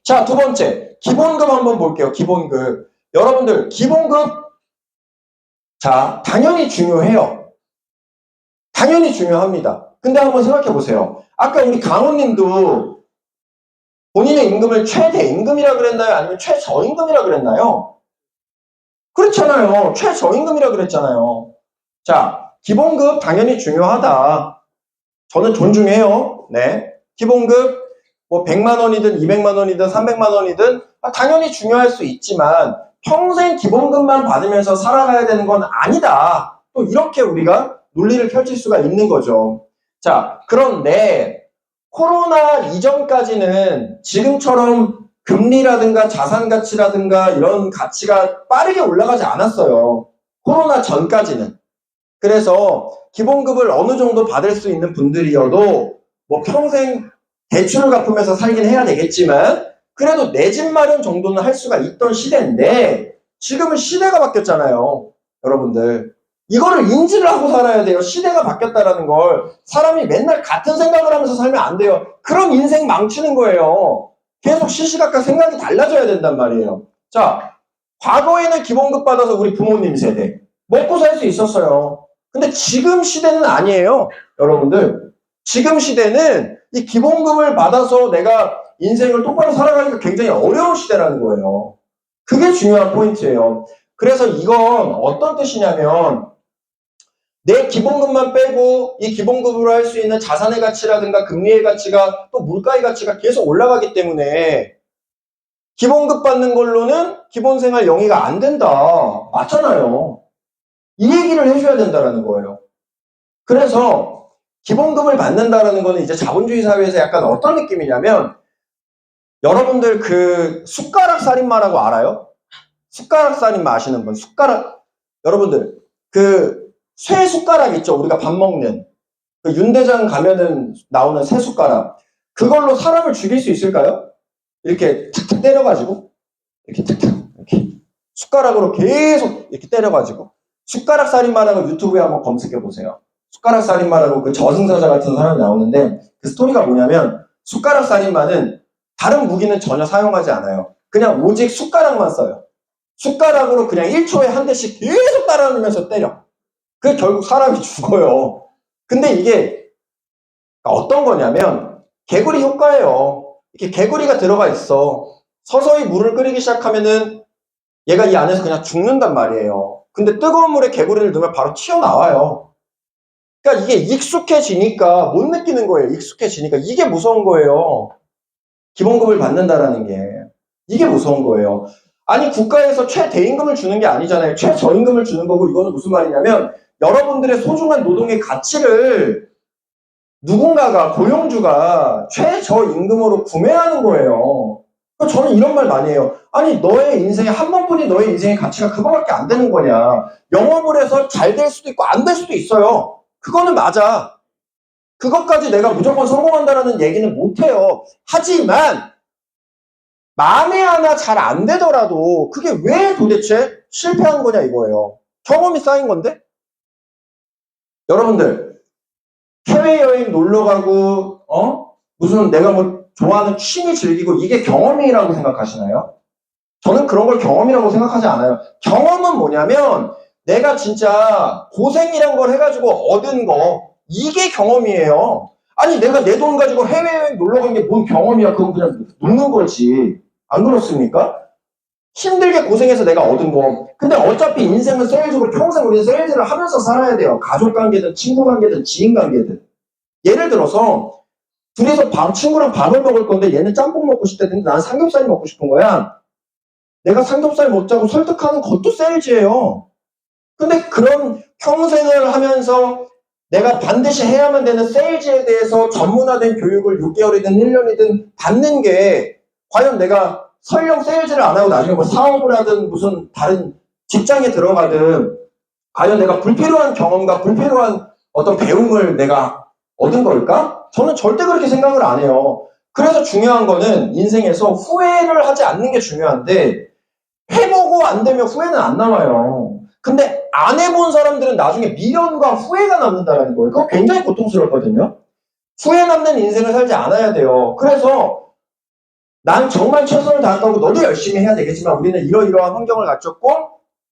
자, 두 번째. 기본급 한번 볼게요. 기본급. 여러분들, 기본급. 자, 당연히 중요해요. 당연히 중요합니다. 근데 한번 생각해 보세요. 아까 우리 강호님도 본인의 임금을 최대임금이라 그랬나요? 아니면 최저임금이라 그랬나요? 그렇잖아요. 최저임금이라 그랬잖아요. 자, 기본급 당연히 중요하다. 저는 존중해요. 네. 기본급 뭐 100만 원이든 200만 원이든 300만 원이든 당연히 중요할 수 있지만 평생 기본급만 받으면서 살아가야 되는 건 아니다. 또 이렇게 우리가 논리를 펼칠 수가 있는 거죠. 자, 그런데 코로나 이전까지는 지금처럼 금리라든가 자산 가치라든가 이런 가치가 빠르게 올라가지 않았어요. 코로나 전까지는. 그래서 기본급을 어느 정도 받을 수 있는 분들이어도 뭐 평생 대출을 갚으면서 살긴 해야 되겠지만 그래도 내 집 마련 정도는 할 수가 있던 시대인데 지금은 시대가 바뀌었잖아요. 여러분들. 이거를 인지를 하고 살아야 돼요. 시대가 바뀌었다라는 걸. 사람이 맨날 같은 생각을 하면서 살면 안 돼요. 그럼 인생 망치는 거예요. 계속 시시각각 생각이 달라져야 된단 말이에요. 자, 과거에는 기본급 받아서 우리 부모님 세대 먹고 살 수 있었어요. 근데 지금 시대는 아니에요. 여러분들. 지금 시대는 이 기본급을 받아서 내가 인생을 똑바로 살아가기가 굉장히 어려운 시대라는 거예요. 그게 중요한 포인트예요. 그래서 이건 어떤 뜻이냐면 내 기본급만 빼고 이 기본급으로 할 수 있는 자산의 가치라든가 금리의 가치가 또 물가의 가치가 계속 올라가기 때문에 기본급 받는 걸로는 기본생활 영위가 안 된다. 맞잖아요. 이 얘기를 해줘야 된다는 거예요. 그래서 기본급을 받는다라는 거는 이제 자본주의 사회에서 약간 어떤 느낌이냐면 여러분들 그 숟가락 살인마라고 알아요? 숟가락 살인마 아시는 분? 숟가락 여러분들 그 쇠 숟가락 있죠? 우리가 밥 먹는 그 윤대장 가면은 나오는 쇠 숟가락 그걸로 사람을 죽일 수 있을까요? 이렇게 탁탁 때려가지고 이렇게 탁탁 이렇게 숟가락으로 계속 이렇게 때려가지고 숟가락 살인마라고 유튜브에 한번 검색해 보세요. 숟가락 살인마라고 그 저승사자 같은 사람이 나오는데 그 스토리가 뭐냐면 숟가락 살인마는 다른 무기는 전혀 사용하지 않아요. 그냥 오직 숟가락만 써요. 숟가락으로 그냥 1초에 한 대씩 계속 따라다니면서 때려. 그게 결국 사람이 죽어요. 근데 이게 어떤 거냐면 개구리 효과예요. 이렇게 개구리가 들어가 있어. 서서히 물을 끓이기 시작하면은 얘가 이 안에서 그냥 죽는단 말이에요. 근데 뜨거운 물에 개구리를 넣으면 바로 튀어나와요. 그러니까 이게 익숙해지니까 못 느끼는 거예요. 익숙해지니까. 이게 무서운 거예요. 기본급을 받는다라는 게. 이게 무서운 거예요. 아니 국가에서 최대임금을 주는 게 아니잖아요. 최저임금을 주는 거고 이거는 무슨 말이냐면 여러분들의 소중한 노동의 가치를 누군가가 고용주가 최저임금으로 구매하는 거예요. 저는 이런 말 많이 해요. 아니 너의 인생에 한 번뿐이 너의 인생의 가치가 그거밖에 안 되는 거냐. 영업을 해서 잘 될 수도 있고 안 될 수도 있어요. 그거는 맞아. 그것까지 내가 무조건 성공한다라는 얘기는 못해요. 하지만 만에 하나 잘 안 되더라도 그게 왜 도대체 실패한 거냐 이거예요. 경험이 쌓인 건데? 여러분들 해외여행 놀러 가고 무슨 내가 뭐 좋아하는 취미 즐기고 이게 경험이라고 생각하시나요? 저는 그런 걸 경험이라고 생각하지 않아요. 경험은 뭐냐면 내가 진짜 고생이란 걸 해가지고 얻은 거 이게 경험이에요. 아니 내가 내 돈 가지고 해외여행 놀러 간 게 뭔 경험이야. 그건 그냥 노는 거지. 안 그렇습니까? 힘들게 고생해서 내가 얻은 거. 근데 어차피 인생은 세일즈고 평생 우리는 세일즈를 하면서 살아야 돼요. 가족 관계든 친구 관계든 지인 관계든. 예를 들어서 둘이서 친구랑 밥을 먹을 건데 얘는 짬뽕 먹고 싶다는데 난 삼겹살이 먹고 싶은 거야. 내가 삼겹살 먹자고 설득하는 것도 세일즈예요. 근데 그런 평생을 하면서 내가 반드시 해야만 되는 세일즈에 대해서 전문화된 교육을 6개월이든 1년이든 받는 게 과연 내가 설령 세일즈를 안 하고 나중에 뭐 사업을 하든 무슨 다른 직장에 들어가든 과연 내가 불필요한 경험과 불필요한 어떤 배움을 내가 얻은 걸까? 저는 절대 그렇게 생각을 안 해요. 그래서 중요한 거는 인생에서 후회를 하지 않는 게 중요한데 해보고 안 되면 후회는 안 남아요. 근데 안 해본 사람들은 나중에 미련과 후회가 남는다는 거예요. 그거 굉장히 고통스럽거든요. 후회 남는 인생을 살지 않아야 돼요. 그래서 난 정말 최선을 다할 거고 너도 열심히 해야 되겠지만 우리는 이러이러한 환경을 갖췄고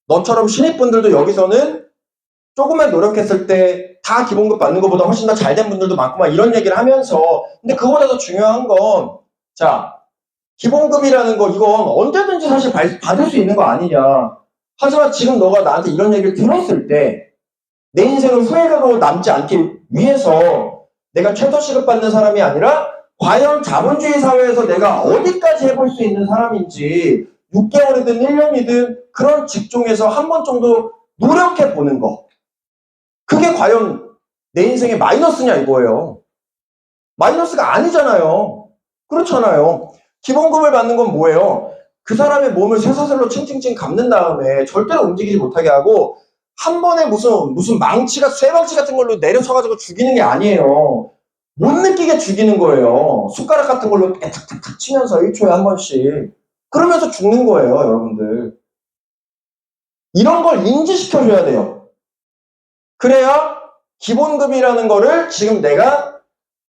너처럼 신입분들도 여기서는 조금만 노력했을 때 다 기본급 받는 것보다 훨씬 더 잘된 분들도 많구만 이런 얘기를 하면서 근데 그보다 더 중요한 건 자 기본급이라는 거 이건 언제든지 사실 받을 수 있는 거 아니냐. 하지만 지금 너가 나한테 이런 얘기를 들었을 때 내 인생을 후회로 남지 않기 위해서 내가 최저시급 받는 사람이 아니라 과연 자본주의 사회에서 내가 어디까지 해볼 수 있는 사람인지 6개월이든 1년이든 그런 직종에서 한 번 정도 노력해 보는 거. 그게 과연 내 인생의 마이너스냐 이거예요. 마이너스가 아니잖아요. 그렇잖아요. 기본급을 받는 건 뭐예요? 그 사람의 몸을 쇠사슬로 칭칭칭 감는 다음에 절대로 움직이지 못하게 하고 한 번에 무슨 망치가 쇠망치 같은 걸로 내려쳐가지고 죽이는 게 아니에요. 못 느끼게 죽이는 거예요. 숟가락 같은 걸로 탁탁탁 치면서 1초에 한 번씩. 그러면서 죽는 거예요, 여러분들. 이런 걸 인지시켜줘야 돼요. 그래야 기본급이라는 거를 지금 내가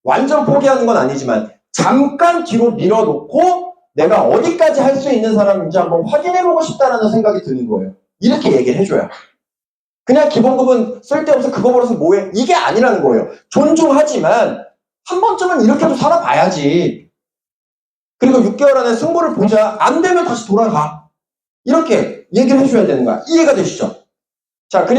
완전 포기하는 건 아니지만 잠깐 뒤로 밀어놓고 내가 어디까지 할 수 있는 사람인지 한번 확인해보고 싶다는 생각이 드는 거예요. 이렇게 얘기를 해줘야. 그냥 기본급은 쓸데없어 그거 벌어서 뭐해 이게 아니라는 거예요. 존중하지만 한 번쯤은 이렇게도 살아봐야지. 그리고 6개월 안에 승부를 보자. 안 되면 다시 돌아가. 이렇게 얘기를 해줘야 되는 거야. 이해가 되시죠? 자, 그리고